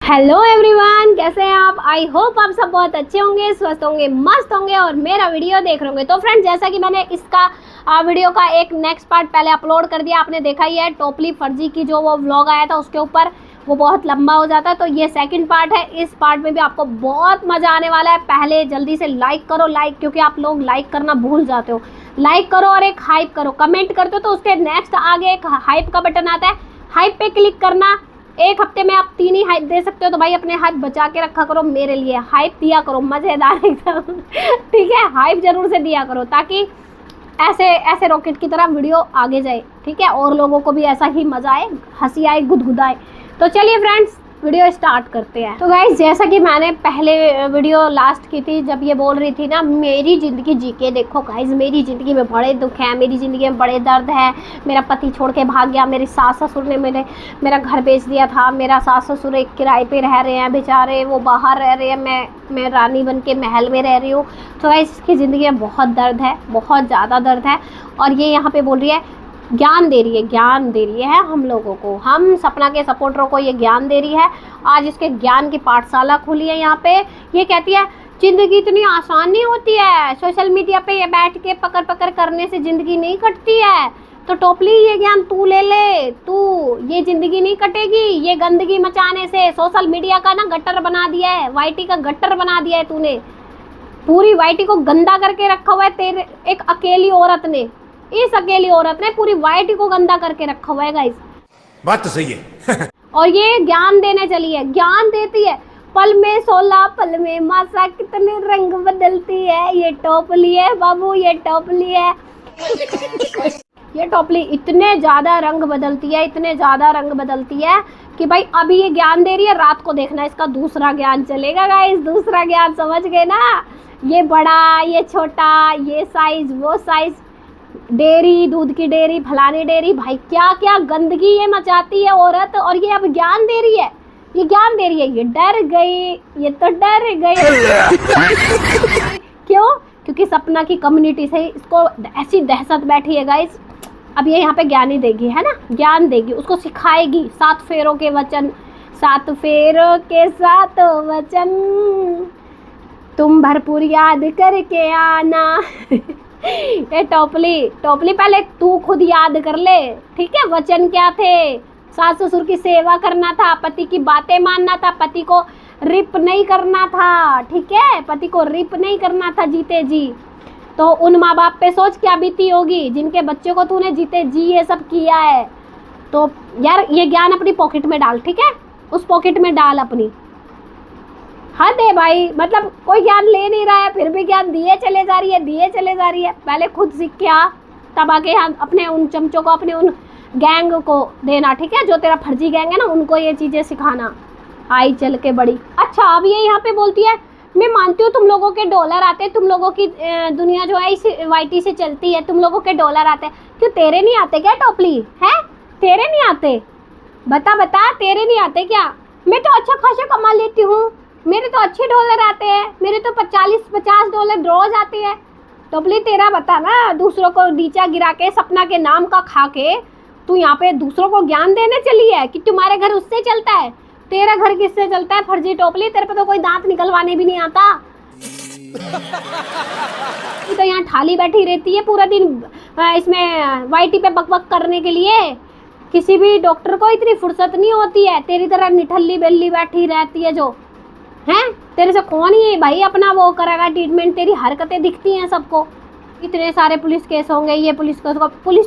Hello everyone, कैसे हैं आप। आई होप आप सब बहुत अच्छे होंगे, स्वस्थ होंगे, मस्त होंगे और मेरा वीडियो देख रहे होंगे। तो फ्रेंड्स, जैसा कि मैंने इसका वीडियो का एक नेक्स्ट पार्ट पहले अपलोड कर दिया, आपने देखा ही है। टोपली फर्जी की जो वो व्लॉग आया था उसके ऊपर, वो बहुत लंबा हो जाता है, तो ये सेकंड पार्ट है। इस पार्ट में भी आपको बहुत मज़ा आने वाला है। पहले जल्दी से लाइक करो, लाइक, क्योंकि आप लोग लाइक करना भूल जाते हो। लाइक करो और एक हाइप करो, कमेंट करते हो तो उसके नेक्स्ट आगे एक हाइप का बटन आता है, हाइप पे क्लिक करना। एक हफ्ते में आप 3 ही हाइप दे सकते हो, तो भाई अपने हाथ बचा के रखा करो, मेरे लिए हाइप दिया करो, मज़ेदार एकदम। ठीक है, हाइप जरूर से दिया करो ताकि ऐसे ऐसे रॉकेट की तरह वीडियो आगे जाए। ठीक है, और लोगों को भी ऐसा ही मज़ा आए, हंसी आए, गुदगुदाए। तो चलिए फ्रेंड्स, वीडियो स्टार्ट करते हैं। तो गाइस, जैसा कि मैंने पहले वीडियो लास्ट की थी, जब ये बोल रही थी ना, मेरी ज़िंदगी जी के देखो गाइस, मेरी ज़िंदगी में बड़े दुख हैं, मेरी ज़िंदगी में बड़े दर्द है। मेरा पति छोड़ के भाग गया, मेरी सास ससुर ने मेरा घर बेच दिया था, मेरा सास ससुर एक किराए पे रह रहे हैं बेचारे, वो बाहर रह रहे हैं, मैं रानी बन के महल में रह रही हूँ। तो गाइस, इसकी ज़िंदगी में बहुत दर्द है, बहुत ज़्यादा दर्द है। और ये यहाँ पर बोल रही है, ज्ञान दे रही है हम लोगों को, हम सपना के सपोर्टरों को ये ज्ञान दे रही है। आज इसके ज्ञान की पाठशाला खुली है यहाँ पे। ये कहती है ज़िंदगी इतनी आसान नहीं होती है, सोशल मीडिया पे ये बैठ के पकड़ पकड़ करने से ज़िंदगी नहीं कटती है। तो टोपली, ये ज्ञान तू ले ले, तू, ये ज़िंदगी नहीं कटेगी ये गंदगी मचाने से। सोशल मीडिया का ना गटर बना दिया है, वाईटी का गटर बना दिया है तूने। पूरी वाईटी को गंदा करके रखा हुआ है तेरे एक अकेली औरत ने। इस अकेली औरत ने पूरी वाईटी को गंदा करके रखा हुआ है गाइस। बात तो सही है। और ये ज्ञान देने चली है, ज्ञान देती है। पल में 16 पल में मासा कितने रंग बदलती है। ये टोपली है बाबू, ये टोपली है। ये टोपली इतने ज़्यादा रंग बदलती है, इतने ज़्यादा रंग बदलती है कि भाई अभी ये ज्ञान दे रही है, रात को देखना इसका दूसरा ज्ञान चलेगा गाइस। दूसरा ज्ञान, समझ गए ना। ये बड़ा, ये छोटा, ये साइज, वो साइज, डेयरी, दूध की डेयरी, फलानी डेयरी, भाई क्या क्या गंदगी ये मचाती है औरत। और ये अब ज्ञान दे रही है, ये ज्ञान दे रही है। ये डर गई, ये तो डर गई। क्यों? क्योंकि सपना की कम्युनिटी से इसको ऐसी दहशत बैठी है गाइस। अब ये यहाँ पे ज्ञान ही देगी, है ना, ज्ञान देगी, उसको सिखाएगी 7 फेरों के वचन। 7 फेरों के 7 वचन तुम भरपूर याद करके आना। ये टोपली, पहले तू खुद याद कर ले। ठीक है, वचन क्या थे? सास ससुर की सेवा करना था, पति की बातें मानना था, पति को रिप नहीं करना था। ठीक है, पति को रिप नहीं करना था जीते जी। तो उन माँ बाप पे सोच क्या बीती होगी जिनके बच्चों को तूने जीते जी ये सब किया है। तो यार, ये ज्ञान अपनी पॉकेट में डाल, ठीक है, उस पॉकेट में डाल अपनी। हद है भाई, मतलब कोई ज्ञान ले नहीं रहा है फिर भी ज्ञान दिए चले जा रही है, दिए चले जा रही है। पहले खुद सीख के आ, तब आके अपने उन चमचों को, अपने उन गैंग को देना। ठीक है, जो तेरा फर्जी गैंग है ना, उनको ये चीज़ें सिखाना। आई चल के बड़ी। अच्छा, अब ये यहाँ पे बोलती है, मैं मानती हूँ तुम लोगों के डॉलर आते हैं, तुम लोगों की दुनिया जो है इस वाईटी से चलती है, तुम लोगों के डॉलर आते हैं। क्यों, तेरे नहीं आते क्या टोपली? है, तेरे नहीं आते? बता बता, तेरे नहीं आते क्या? मैं तो अच्छा खासा कमा लेती हूँ, मेरे तो अच्छे डॉलर आते हैं, मेरे तो 40-50 डॉलर रोज आते हैं। टोपली, तेरा बता ना। दूसरों को नीचा गिरा के, सपना के नाम का खा के तू यहाँ पे दूसरों को ज्ञान देने चली है कि तुम्हारे घर उससे चलता है। तेरा घर किससे चलता है फर्जी टोपली? तेरे पे तो कोई दांत निकलवाने भी नहीं आता। तो यहाँ ठाली बैठी रहती है पूरा दिन इसमें वाईटी पे बकबक करने के लिए। किसी भी डॉक्टर को इतनी फुर्सत नहीं होती है, तेरी तरह निठल्ली बेल्ली बैठी रहती है जो हैं। तेरे से कौन ही भाई अपना वो करेगा ट्रीटमेंट? तेरी हरकतें दिखती हैं सबको। इतने सारे पुलिस केस होंगे, ये पुलिस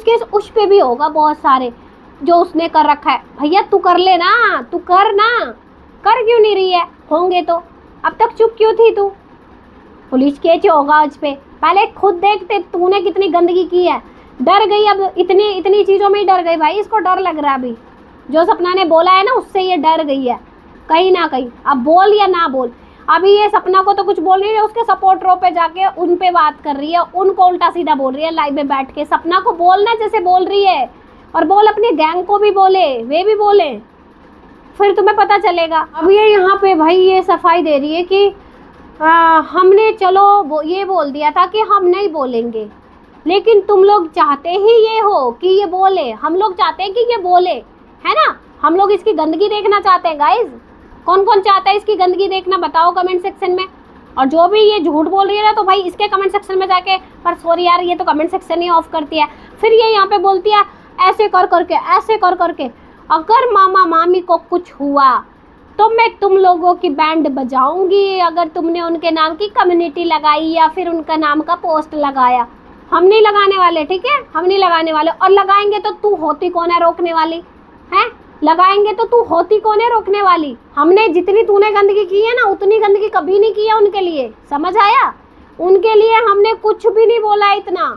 केस उस पे भी होगा बहुत सारे जो उसने कर रखा है। भैया तू कर ले ना, तू कर ना, कर क्यों नहीं रही है? होंगे तो अब तक चुप क्यों थी तू? पुलिस केस होगा उस पे, पहले खुद देखते तूने कितनी गंदगी की है। डर गई, अब इतनी चीज़ों में ही डर गई भाई। इसको डर लग रहा है अभी, जो सपना ने बोला है ना उससे ये डर गई है कहीं ना कहीं। अब बोल या ना बोल, अभी ये सपना को तो कुछ बोल नहीं रही है, उसके सपोर्टरों पे जाके उन पे बात कर रही है, उनको उल्टा सीधा बोल रही है लाइव में बैठ के। सपना को बोलना जैसे बोल रही है, और बोल अपने गैंग को भी बोले, वे भी बोले, फिर तुम्हें पता चलेगा। अब ये यहाँ पे भाई ये सफाई दे रही है कि हमने चलो ये बोल दिया था कि हम नहीं बोलेंगे, लेकिन तुम लोग चाहते ही ये हो कि ये बोले। हम लोग चाहते हैं कि ये बोले, है ना, हम लोग इसकी गंदगी देखना चाहते हैं गाइज। कौन कौन चाहता है इसकी गंदगी देखना, बताओ कमेंट सेक्शन में। और जो भी ये झूठ बोल रही है ना, तो भाई इसके कमेंट सेक्शन में जाके, पर सॉरी यार ये तो कमेंट सेक्शन ही ऑफ करती है। फिर ये यहाँ पे बोलती है ऐसे कर करके, ऐसे कर करके, अगर मामा मामी को कुछ हुआ तो मैं तुम लोगों की बैंड बजाऊंगी अगर तुमने उनके नाम की कम्युनिटी लगाई या फिर उनका नाम का पोस्ट लगाया। हम नहीं लगाने वाले, ठीक है, हम नहीं लगाने वाले। और लगाएंगे तो तू होती कौन है रोकने वाली, हैं? लगाएंगे तो तू होती कौन है रोकने वाली? हमने जितनी तूने गंदगी की है ना, उतनी गंदगी कभी नहीं की है उनके लिए, समझ आया? उनके लिए हमने कुछ भी नहीं बोला इतना।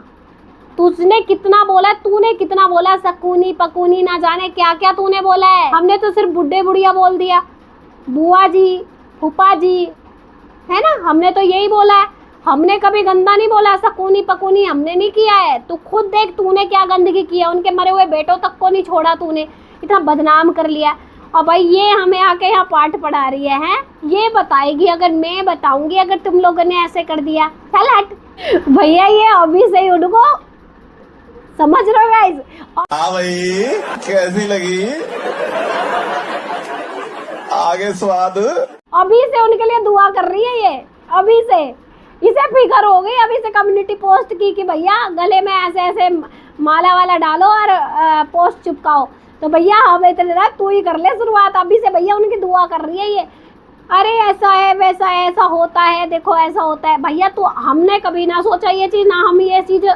तुझने कितना बोला, तूने कितना बोला, सकूनी पकूनी ना जाने क्या क्या तूने बोला है। हमने तो सिर्फ बुड्ढे बुढ़िया बोल दिया, बुआ जी, फूफा जी, है ना, हमने तो यही बोला है। हमने कभी गंदा नहीं बोला, सकूनी पकूनी हमने नहीं किया है। तू खुद देख तूने क्या गंदगी किया, उनके मरे हुए बेटों तक को नहीं छोड़ा तूने, इतना बदनाम कर लिया। और भाई ये हमें आके यहाँ पाठ पढ़ा रही है? ये बताएगी अगर मैं बताऊंगी अगर तुम लोगों ने ऐसे कर दिया। चल हट भैया, ये अभी से ही उनको समझ रहे हो गाइस? हाँ भाई, कैसी लगी आगे स्वाद? अभी से उनके लिए दुआ कर रही है ये, अभी से इसे फिक्र हो गई। अभी से कम्युनिटी पोस्ट की कि भैया गले में ऐसे ऐसे माला वाला डालो और पोस्ट चिपकाओ। तो भैया हमें इतना तू ही कर ले शुरुआत। अभी से भैया उनकी दुआ कर रही है ये, अरे ऐसा है वैसा है, ऐसा होता है, देखो ऐसा होता है। भैया तो हमने कभी ना सोचा ये चीज़, ना हम ये चीज़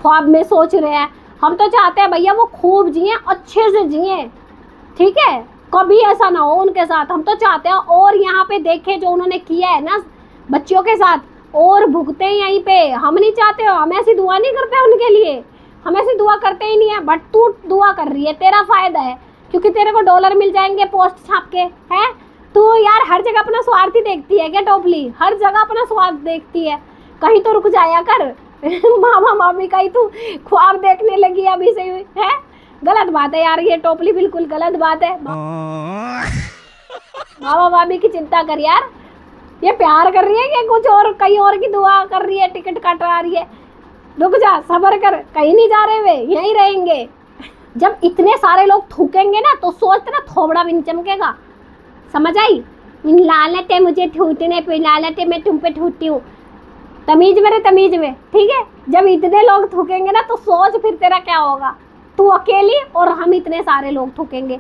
ख्वाब में सोच रहे हैं। हम तो चाहते हैं भैया वो खूब जिए, अच्छे से जिए, ठीक है, कभी ऐसा ना हो उनके साथ। हम तो चाहते हैं और यहाँ पे देखे जो उन्होंने किया है ना बच्चियों के साथ, और भुगते यहीं पे। हम नहीं चाहते हो, हम ऐसी दुआ नहीं करते उनके लिए, हम ऐसी दुआ करते ही नहीं है। बट तू दुआ कर रही है, तेरा फायदा है, क्योंकि तेरे को डॉलर मिल जाएंगे पोस्ट छाप के, हैं? तू यार हर जगह अपना स्वार्थ ही देखती है क्या टोपली? हर जगह अपना स्वार्थ देखती है, कहीं तो रुक जाया कर। मामा मामी का ही तू ख्वाब देखने लगी अभी से, है? गलत बात है यार ये टोपली, बिल्कुल गलत बात है। मामा मामी की चिंता कर यार, ये प्यार कर रही है कि कुछ और कहीं और की दुआ कर रही है, टिकट कटवा रही है? रुक जा, सब्र कर, कहीं नहीं जा रहे वे, यहीं रहेंगे। जब इतने सारे लोग थूकेंगे ना तो सोचते ना थोबड़ा भी नहीं चमकेगा, समझ आई? लालत है मुझे ठूटने पे, लालत है मैं तुम पे ठूटती हूँ, तमीज मेरे तमीज में, ठीक है? जब इतने लोग थूकेंगे ना तो सोच फिर तेरा क्या होगा। तू अकेली और हम इतने सारे लोग थूकेंगे,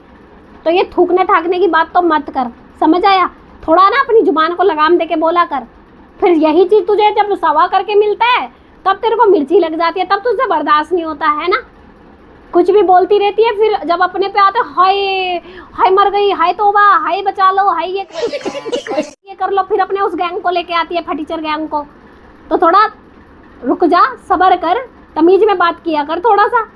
तो ये थूकने थाकने की बात तो मत कर, समझ आया? थोड़ा ना अपनी जुबान को लगाम दे के बोला कर। फिर यही चीज़ तुझे जब सवा करके मिलता है तब तेरे को मिर्ची लग जाती है, तब तुझसे बर्दाश्त नहीं होता है ना। कुछ भी बोलती रहती है, फिर जब अपने पे आते हाय हाय मर गई, हाय तौबा, हाय बचा लो, हाय ये कर लो, फिर अपने उस गैंग को लेके आती है, फटीचर गैंग को। तो थोड़ा रुक जा, सब्र कर, तमीज में बात किया कर थोड़ा सा।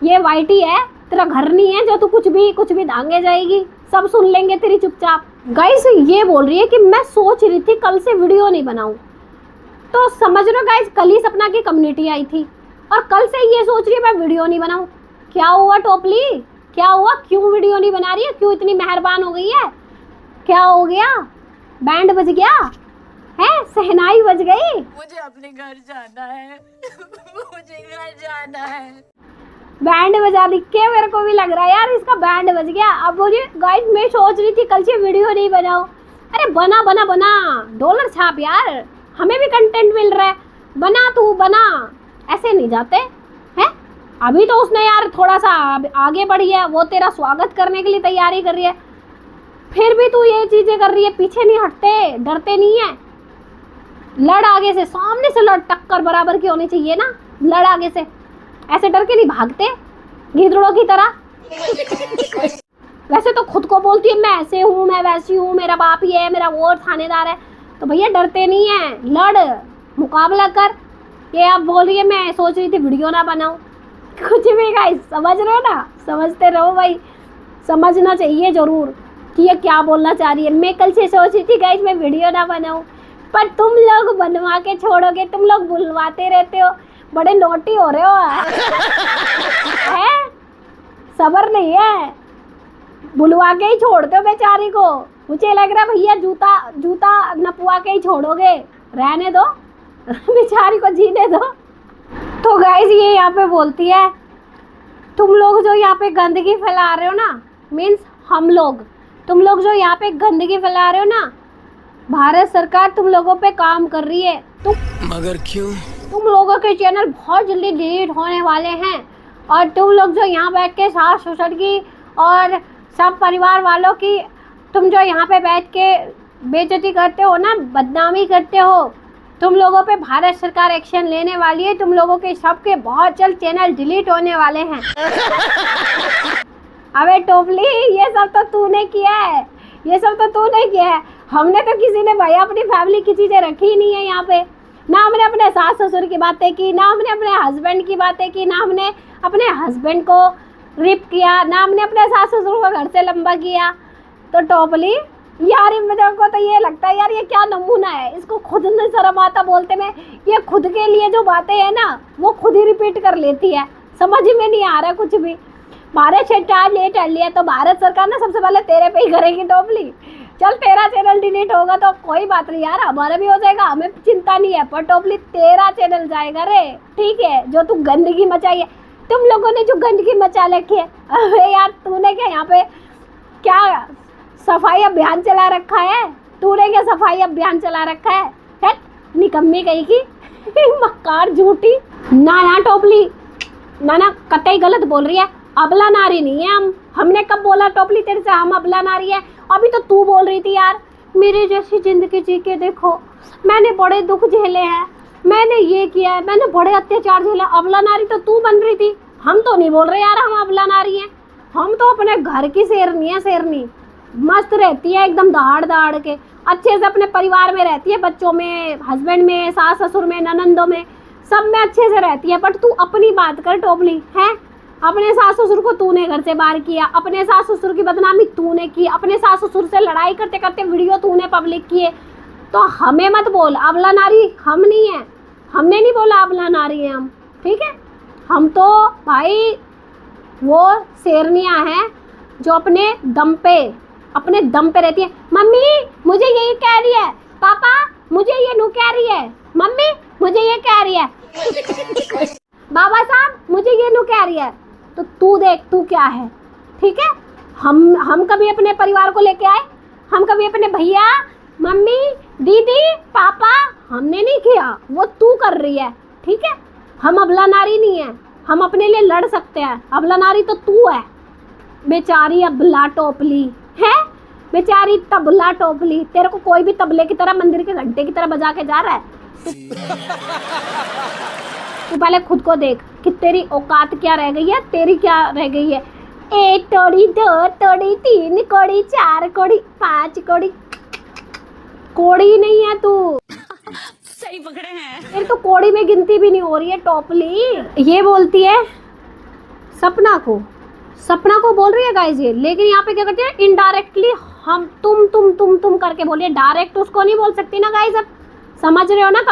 ये वाइटी है, तेरा घर नहीं है जो तू कुछ भी दांगे जाएगी, सब सुन लेंगे तेरी चुपचाप। गाइस ये बोल रही है कि मैं सोच रही थी कल से वीडियो नहीं बनाऊं, तो समझ लो गाइस कल ही सपना की कम्युनिटी आई थी और कल से ये सोच रही है मैं वीडियो नहीं बनाऊं। क्या हुआ टोपली, क्या हुआ? क्यों वीडियो नहीं बना रही है? क्यों इतनी मेहरबान हो गई है? क्या हो गया? बैंड बज गया है? शहनाई बज गई? मुझे अपने घर जाना है। मुझे घर जाना है। बैंड बजा दिख के मेरे को भी लग रहा है यार इसका बैंड बज गया। अब मुझे गाइस मैं सोच रही थी कल से वीडियो नहीं बनाओ। अरे बना बना बना, डॉलर छाप यार, हमें भी कंटेंट मिल रहा है, बना तू बना, ऐसे नहीं जाते हैं। अभी तो उसने यार थोड़ा सा आगे बढ़ी है, वो तेरा स्वागत करने के लिए तैयारी कर रही है, फिर भी तू ये चीजें कर रही है, पीछे नहीं हटते, डरते नहीं है। लड़ आगे से, सामने से लड़, टक्कर बराबर की होनी चाहिए ना, लड़ आगे से, ऐसे डर के नहीं भागते गीदड़ों की तरह। वैसे तो खुद को बोलती है मैं ऐसे हूँ, मैं वैसी हूँ, मेरा बाप ही है, मेरा वो थानेदार है, तो भैया डरते नहीं है, लड़, मुकाबला कर। ये आप बोल रही है मैं सोच रही थी वीडियो ना बनाऊं, कुछ भी गाइस समझ रहे हो ना, समझते रहो भाई, समझना चाहिए जरूर कि ये क्या बोलना चाह रही है। मैं कल से सोच रही थी गाइस मैं वीडियो ना बनाऊं, पर तुम लोग बनवा के छोड़ोगे, तुम लोग बुलवाते रहते हो, बड़े नोटी हो रहे हो है? सबर नहीं है, बुलवा के ही छोड़ते हो बेचारी को। मुझे लग रहा है भैया जूता नपवा के ही छोड़ोगे, रहने दो बेचारी को, जीने दो। तो गाइस ये यहाँ पे बोलती है तुम लोग जो यहाँ पे गंदगी फैला रहे हो ना, मीन्स हम लोग, तुम लोग जो यहाँ पे गंदगी फैला रहे हो ना, भारत सरकार तुम लोगों पे काम कर रही है। मगर क्यों? तुम लोगों के चैनल बहुत जल्दी डिलीट होने वाले हैं और तुम लोग जो यहाँ बैठ के सास ससुर की और सब परिवार वालों की तुम जो यहाँ पे बैठ के बेइज्जती करते हो ना, बदनामी करते हो, तुम लोगों पे भारत सरकार एक्शन लेने वाली है। तुम लोगों के सबके बहुत जल्द चैनल डिलीट होने वाले हैं। अबे टोपली, ये सब तो तूने किया है, ये सब तो तूने किया है। हमने तो किसी ने भाई अपनी फैमिली की चीज़ें रखी ही नहीं है यहाँ पे। ना हमने अपने सास ससुर की बातें की, ना हमने अपने हस्बैंड की बातें की, ना हमने अपने हस्बैंड को रिप किया, ना हमने अपने सास ससुर को घर से लंबा किया। तो टोपली यार, मेरे को तो ये लगता है यार, ये क्या नमूना है। इसको खुद न शर्म आता बोलते में, ये खुद के लिए जो बातें हैं ना वो खुद ही रिपीट कर लेती है। समझ में नहीं आ रहा कुछ भी। भारत सरकार लेट कर लिया तो भारत सरकार ना सबसे पहले तेरे पे ही करेगी टोपली। चल तेरा चैनल डिलीट होगा तो कोई बात नहीं यार, हमारा भी हो जाएगा, हमें चिंता नहीं है। पर टोपली तेरा चैनल जाएगा रे, ठीक है। जो तू गंदगी मचाई है, तुम लोगों ने जो गंदगी मचा रखी है, अरे यार तूने क्या यहाँ पे क्या सफाई अभियान चला रखा है? तूने क्या सफाई अभियान चला रखा है? निकम्मी कहीं की मक्कार झूठी। ना टोपली, ना कतई गलत बोल रही है। अबला नारी नहीं है हम। हमने कब बोला टोपली तेरे से हम अबला नारी है? अभी तो तू बोल रही थी यार मेरी जैसी जिंदगी जी के देखो, मैंने बड़े दुख झेले हैं, मैंने ये किया है, मैंने बड़े अत्याचार झेले। अबला नारी तो तू बन रही थी। हम तो नहीं बोल रहे यार हम अबला नारी हैं। हम तो अपने घर की शेरनी है, शेरनी मस्त रहती है एकदम दहाड़ दहाड़ के, अच्छे से अपने परिवार में रहती है, बच्चों में, हस्बैंड में, सास ससुर में, ननंदों में, सब में अच्छे से रहती है। बट तू अपनी बात कर टोपली, है अपने सास ससुर को तूने घर से बाहर किया, अपने सास ससुर की बदनामी तूने की, अपने सास ससुर से लड़ाई करते करते वीडियो तूने पब्लिक किए। तो हमें मत बोल अबला नारी, हम नहीं है। हमने नहीं बोला अबला नारी है हम, ठीक है। हम तो भाई वो शेरनियाँ हैं जो अपने दम पे रहती है। मम्मी मुझे यही कह रही है, पापा मुझे ये नू कह रही है, मम्मी मुझे ये कह रही है, बाबा साहब मुझे ये नू कह रही है। तो तू देख तू क्या है, ठीक है। हम कभी अपने परिवार को लेके आए? हम कभी अपने भैया, मम्मी, दीदी, पापा, हमने नहीं किया, वो तू कर रही है, ठीक है। हम अबला नारी नहीं है, हम अपने लिए लड़ सकते हैं। अबला नारी तो तू है, बेचारी अबला टोपली है, बेचारी तबला टोपली। तेरे को कोई भी तबले की तरह, मंदिर के घंटे की तरह बजा के जा रहा है। तू पहले खुद को देख कि तेरी औकात क्या रह गई है, तेरी क्या रह गई है। 1 कौड़ी 2 कौड़ी 3 कौड़ी 4 कौड़ी 5 कौड़ी, कौड़ी नहीं है तू। सही पकड़े हैं। तेरी तो कौड़ी में गिनती भी नहीं हो रही है टोपली। ये बोलती है सपना को बोल रही है गाइस ये, लेकिन यहाँ पे क्या करती है इनडायरेक्टली हम तुम करके बोलिए। डायरेक्ट उसको नहीं बोल सकती ना गाइस। अब समझ रहे हो ना,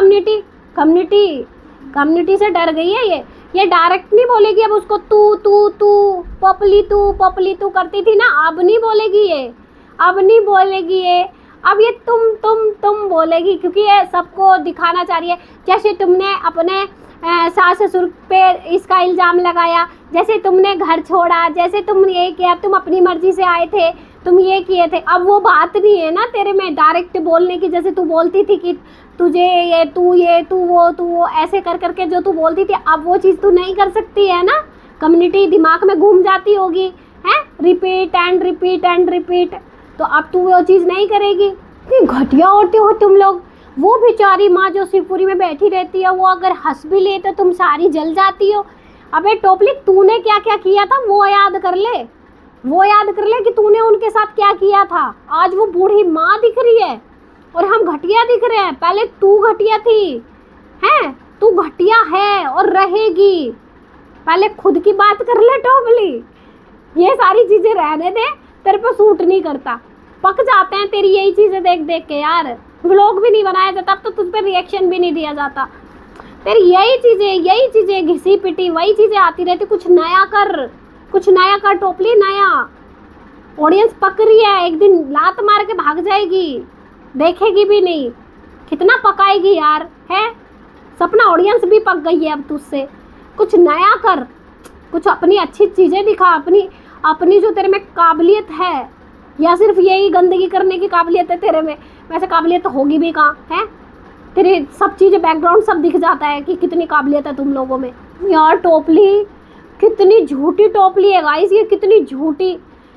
कम्युनिटी से डर गई है ये डायरेक्ट नहीं बोलेगी। अब उसको तू पपली तू करती थी ना, अब नहीं बोलेगी ये, अब ये तुम बोलेगी, क्योंकि ये सबको दिखाना चाह रही है। जैसे तुमने अपने सास ससुर पे इसका इल्ज़ाम लगाया, जैसे तुमने घर छोड़ा, जैसे तुम ये किया, तुम अपनी मर्जी से आए थे, तुम ये किए थे। अब वो बात नहीं है ना तेरे में डायरेक्ट बोलने की। जैसे तू बोलती थी कि तुझे ये तू वो ऐसे कर करके जो तू बोलती थी, अब वो चीज़ तू नहीं कर सकती है ना। कम्युनिटी दिमाग में घूम जाती होगी, है रिपीट एंड रिपीट। तो अब तू वो चीज़ नहीं करेगी। इतनी घटिया होते हो तुम लोग। वो बेचारी माँ जो शिवपुरी में बैठी रहती है, वो अगर हंस भी ले तो तुम सारी जल जाती हो। अबे टोपली, तूने क्या क्या किया था वो याद कर ले कि तूने उनके साथ क्या किया था। आज वो बूढ़ी माँ दिख रही है और हम घटिया दिख रहे हैं। पहले तू घटिया थी, हैं? तू घटिया है और रहेगी। पहले खुद की बात कर ले टोपली। ये सारी चीज़ें रहने दे, तेरे पे सूट नहीं करता। पक जाते हैं तेरी यही चीज़ें देख देख के यार। व्लॉग भी नहीं बनाया जाता, अब तो तुझ पे रिएक्शन भी नहीं दिया जाता। तेरी यही चीज़ें घिसी पिटी वही चीज़ें आती रहती। कुछ नया कर टोपली, नया। ऑडियंस पक रही है, एक दिन लात मार के भाग जाएगी, देखेगी भी नहीं। कितना पकाएगी यार, है? सपना ऑडियंस भी पक गई है अब तुझसे। कुछ नया कर, कुछ अपनी अच्छी चीज़ें दिखा, अपनी जो तेरे में काबिलियत है या सिर्फ यही गंदगी करने की काबिलियत है तेरे में? वैसे काबिलियत तो होगी भी कहाँ है तेरी, सब चीज़ें बैकग्राउंड सब दिख जाता है कि कितनी काबिलियत है तुम लोगों में। यार टोपली कितनी झूठी टोपली है गाइस, ये कितनी झूठी।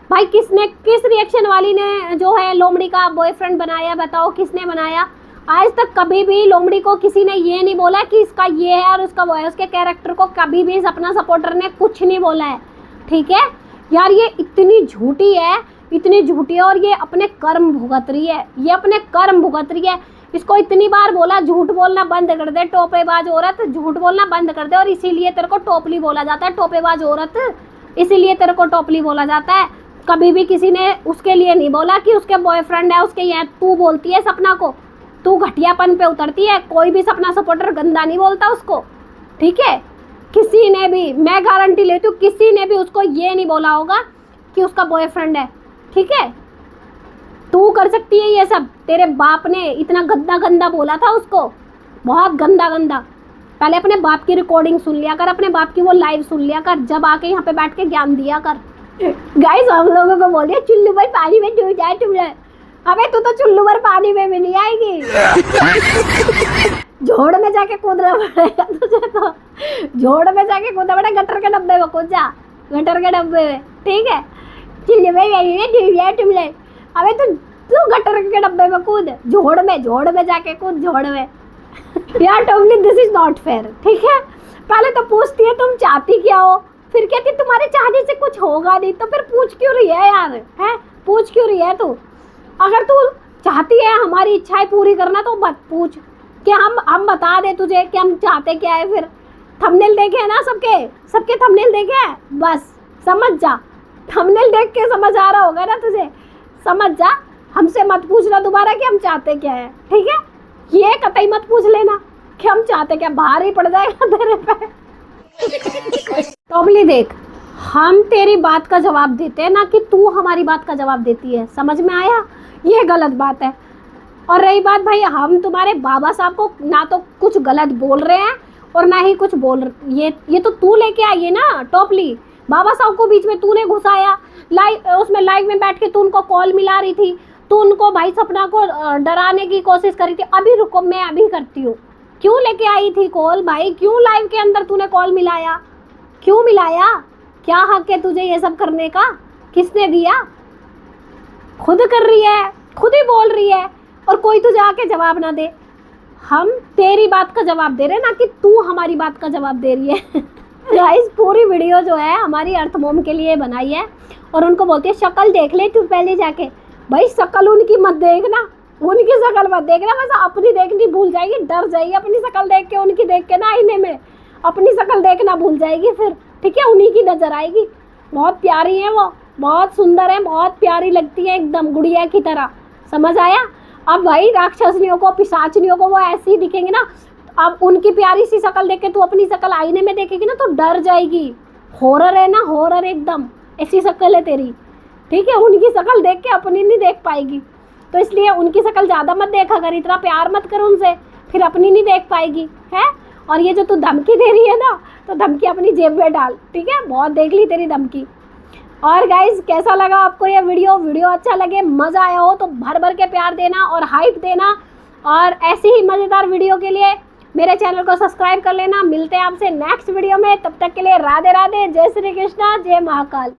भाई किसने, किस रिएक्शन वाली ने जो है लोमड़ी का बॉयफ्रेंड बनाया, बताओ किसने बनाया? आज तक कभी भी लोमड़ी को किसी ने ये नहीं बोला कि इसका ये है और उसका वो है। उसके कैरेक्टर को कभी भी सपना सपोर्टर ने कुछ नहीं बोला है, ठीक है यार। ये इतनी झूठी है, इतनी झूठी है, और ये अपने कर्म भुगत रही है, ये अपने कर्म भुगत रही है। इसको इतनी बार बोला झूठ बोलना बंद कर दे, टोपेबाज औरत, झूठ बोलना बंद कर दे, और इसीलिए तेरे को टोपली बोला जाता है, टोपेबाज औरत, इसीलिए तेरे को टोपली बोला जाता है। कभी भी किसी ने उसके लिए नहीं बोला कि उसके बॉयफ्रेंड है उसके, ये तू बोलती है सपना को, तू घटियापन पे उतरती है। कोई भी सपना सपोर्टर गंदा नहीं बोलता उसको, ठीक है। किसी ने भी, मैं गारंटी लेती हूँ, किसी ने भी उसको ये नहीं बोला होगा कि उसका बॉयफ्रेंड है, ठीक है। तू कर सकती है ये सब, तेरे बाप ने इतना गंदा गंदा बोला था उसको, बहुत गंदा गंदा। पहले अपने बाप की रिकॉर्डिंग सुन लिया कर, अपने बाप की वो लाइव सुन लिया कर, जब आके यहाँ पे बैठ के ज्ञान दिया कर। गाइस हम लोगों को बोलिए चुल्लू भर पानी में डूब जाए तुम लोग, अबे तू तो चुल्लू भर पानी में भी नहीं आएगी। झोड़ में जाके कूदना पड़ेगा तुझे, तो झोड़ में जाके कूदना पड़ेगा, गटर के डब्बे में कूद जा, गटर के डब्बे में, ठीक है। चुल्लू भर डूब जाए तुम लोग, अबे तू गटर के डब्बे में कूद, झोड़ में जाके कूद, झोड़ में। यार टोपली दिस इज नॉट फेयर, ठीक है। पहले तो पूछती है तुम चाहती क्या हो, फिर कहती तुम्हारे चाहने से कुछ होगा नहीं, तो फिर पूछ क्यों रही है यार, है पूछ क्यों रही है तू? अगर तू चाहती है हमारी इच्छाएं पूरी करना तो मत पूछ कि हम बता दे तुझे कि हम चाहते क्या है। फिर थंबनेल देखे है ना, सबके थंबनेल देखे है, बस समझ जा, थंबनेल देख के समझ आ रहा होगा ना तुझे, समझ जा। हमसे मत पूछना दोबारा कि हम चाहते क्या है, ठीक है। ये कतई मत पूछ लेना कि हम चाहते क्या, बाहर ही पड़ जाएगा तेरे पे। टोपली देख, हम तेरी बात का जवाब देते हैं ना कि तू हमारी बात का जवाब देती है, समझ में आया? ये गलत बात है। और रही बात भाई, हम तुम्हारे बाबा साहब को ना तो कुछ गलत बोल रहे हैं और ना ही कुछ बोल, ये तो तू लेके आई है ना टोपली। बाबा साहब को बीच में तूने घुसाया, उसमें लाइव में बैठ के तू उनको कॉल मिला रही थी, तू उनको भाई सपना को डराने की कोशिश करी थी। अभी रुको, मैं अभी करती हूँ। क्यों लेके आई थी कॉल भाई, क्यों लाइव के अंदर तूने कॉल मिलाया, क्यों मिलाया? क्या हक है तुझे ये सब करने का, किसने दिया? खुद कर रही है, खुद ही बोल रही है, और कोई तुझे आके जवाब ना दे। हम तेरी बात का जवाब दे रहे हैं ना कि तू हमारी बात का जवाब दे रही है। गाइस पूरी वीडियो जो है हमारी अर्थ मोम के लिए बनाई है, और उनको बोलती है शक्ल देख ले तू पहले जाके। भाई शक्ल उनकी मत देखना, उनकी शक्ल मत देखना, बस अपनी देखनी भूल जाएगी, डर जाएगी अपनी शक्ल देख के, उनकी देख के ना आईने में अपनी शक्ल देखना भूल जाएगी फिर, ठीक है। उन्हीं की नजर आएगी। बहुत प्यारी है वो, बहुत सुंदर है, बहुत प्यारी लगती है, एकदम गुड़िया की तरह, समझ आया? अब भाई राक्षसनियों को, पिशाचनियों को वो ऐसी ही दिखेंगे ना, अब उनकी प्यारी सी शक्ल देख के तू अपनी शक्ल आईने में देखेगी ना तो डर जाएगी। हॉरर है ना, हॉरर एकदम, ऐसी शक्ल है तेरी, ठीक है। उनकी शक्ल देख के अपनी नहीं देख पाएगी, तो इसलिए उनकी शक्ल ज़्यादा मत देखा कर, इतना प्यार मत कर उनसे, फिर अपनी नहीं देख पाएगी, है। और ये जो तू धमकी दे रही है ना, तो धमकी अपनी जेब में डाल, ठीक है। बहुत देख ली तेरी धमकी। और गाइज कैसा लगा आपको ये वीडियो अच्छा लगे, मज़ा आया हो तो भर भर के प्यार देना और हाइप देना, और ऐसी ही मज़ेदार वीडियो के लिए मेरे चैनल को सब्सक्राइब कर लेना। मिलते हैं आपसे नेक्स्ट वीडियो में, तब तक के लिए राधे राधे, जय श्री कृष्णा, जय महाकाल।